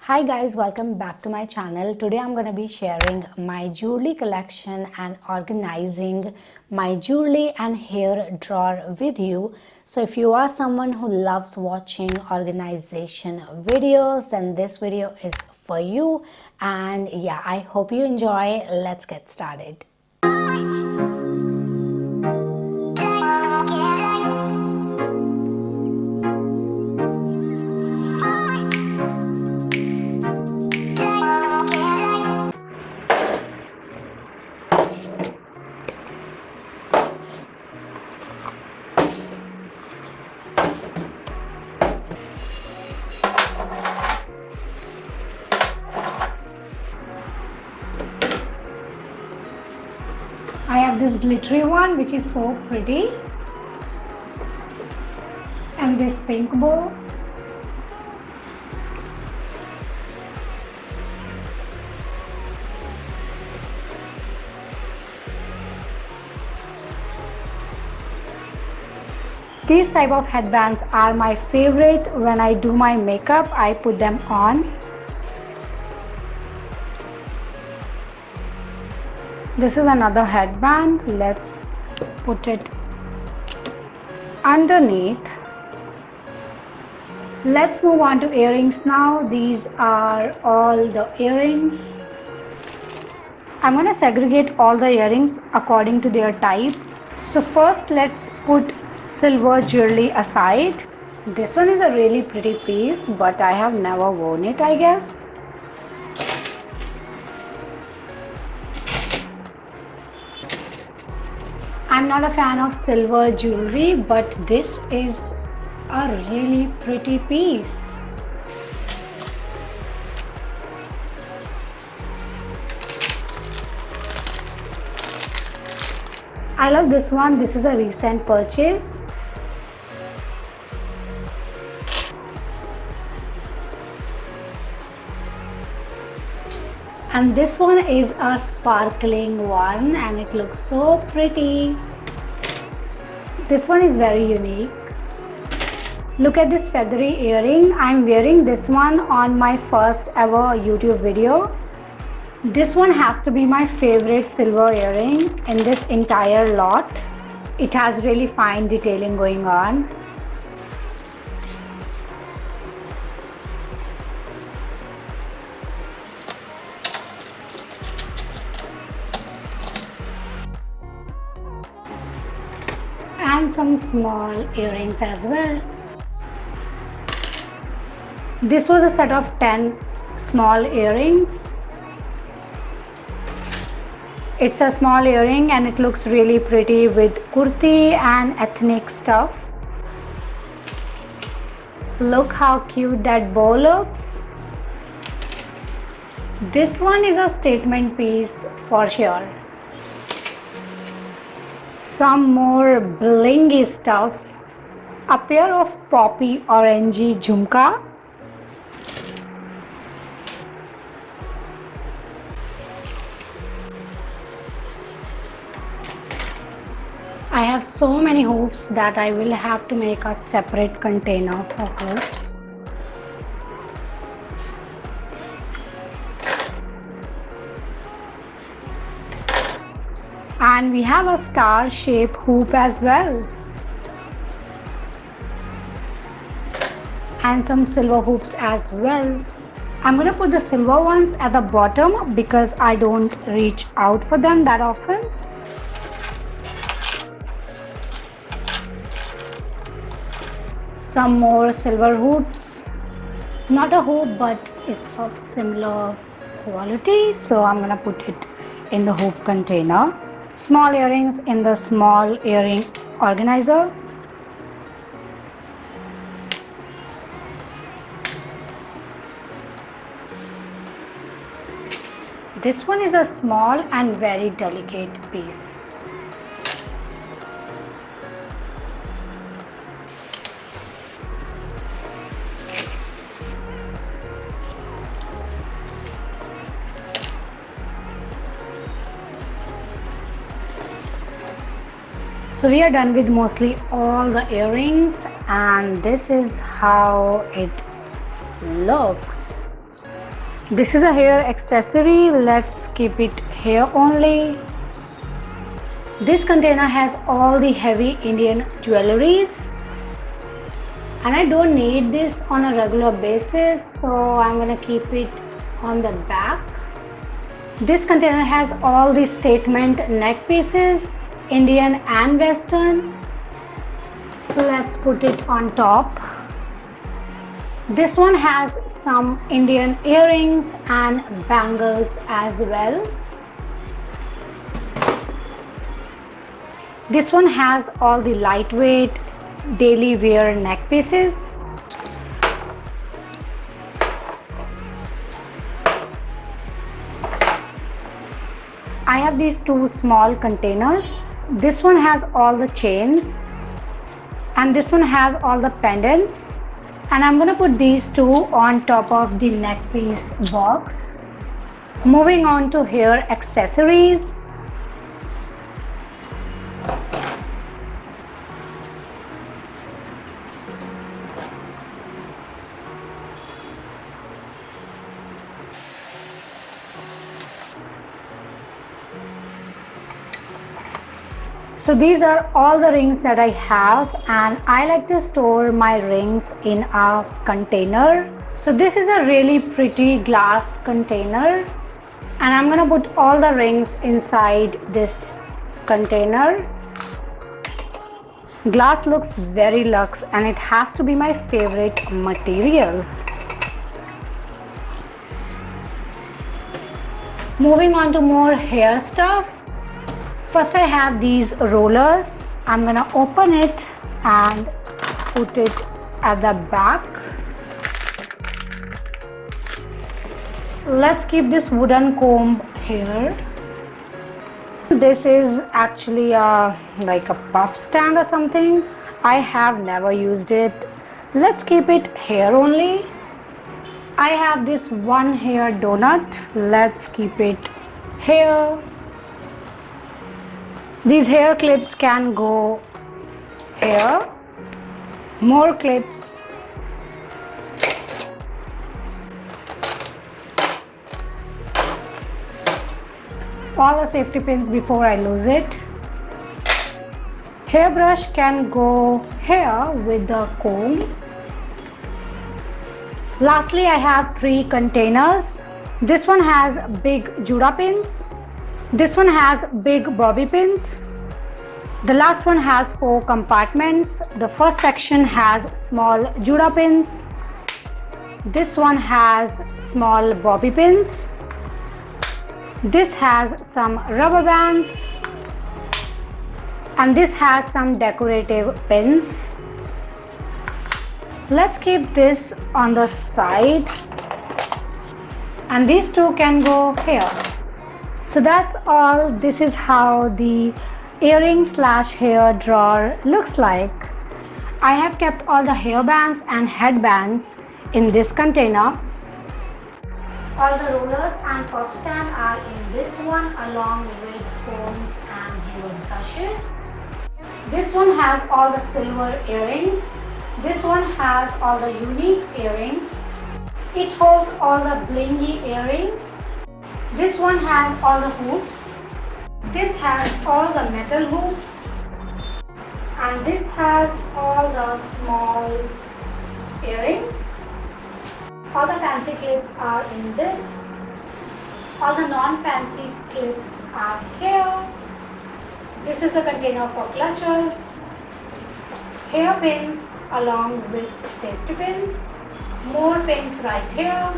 Hi guys, welcome back to my channel. Today I'm going to be sharing my jewelry collection and organizing my jewelry and hair drawer with you. So if you are someone who loves watching organization videos, then this video is for you. And yeah, I hope you enjoy. Let's get started. I have this glittery one which is so pretty, and this pink bow. These type of headbands are my favorite. When I do my makeup, I put them on. This is another headband. Let's put it underneath. Let's move on to earrings now. These are all the earrings. I'm going to segregate all the earrings according to their type. So first let's put silver jewelry aside. This one is a really pretty piece, but I have never worn it, I guess. I'm not a fan of silver jewelry, but this is a really pretty piece. I love this one. This is a recent purchase. And this one is a sparkling one and it looks so pretty. This one is very unique. Look at this feathery earring. I'm wearing this one on my first ever YouTube video. This one has to be my favorite silver earring in this entire lot. It has really fine detailing going on. And some small earrings as well. This was a set of 10 small earrings. It's a small earring and it looks really pretty with kurti and ethnic stuff. Look how cute that bow looks. This one is a statement piece for sure. Some more blingy stuff. A pair of poppy orangey jhumka. I have so many hoops that I will have to make a separate container for hoops. And we have a star shaped hoop as well. And some silver hoops as well. I'm going to put the silver ones at the bottom because I don't reach out for them that often. Some more silver hoops. Not a hoop, but it's of similar quality. So I'm going to put it in the hoop container. Small earrings in the small earring organizer. This one is a small and very delicate piece. So we are done with mostly all the earrings and this is how it looks. This is a hair accessory. Let's keep it here only. This container has all the heavy Indian jewelries, and I don't need this on a regular basis, so I'm gonna keep it on the back. This container has all the statement neck pieces, Indian and Western. Let's put it on top. This one has some Indian earrings and bangles as well. This one has all the lightweight daily wear neck pieces. I have these two small containers. This one has all the chains and this one has all the pendants, and I'm going to put these two on top of the neck piece box. Moving on to hair accessories. So these are all the rings that I have, and I like to store my rings in a container. So this is a really pretty glass container, and I'm gonna put all the rings inside this container. Glass looks very luxe and it has to be my favorite material. Moving on to more hair stuff. First I have these rollers. I'm gonna open it and put it at the back. Let's keep this wooden comb here. This is actually like a puff stand or something. I have never used it. Let's keep it here only. I have this one hair donut. Let's keep it here. These hair clips can go here. More clips. All the safety pins before I lose it. Hairbrush can go here with the comb. Lastly, I have 3 containers. This one has big Juda pins. This one has big bobby pins. The last one has 4 compartments. The first section has small Juda pins. This one has small bobby pins. This has some rubber bands. And this has some decorative pins. Let's keep this on the side. And these two can go here. So that's all. This is how the earring slash hair drawer looks like. I have kept all the hairbands and headbands in this container. All the rollers and puff stand are in this one along with combs and hair brushes. This one has all the silver earrings. This one has all the unique earrings. It holds all the blingy earrings. This one has all the hoops. This has all the metal hoops. And this has all the small earrings. All the fancy clips are in this. All the non-fancy clips are here. This is the container for clutches, hairpins along with safety pins. More pins right here.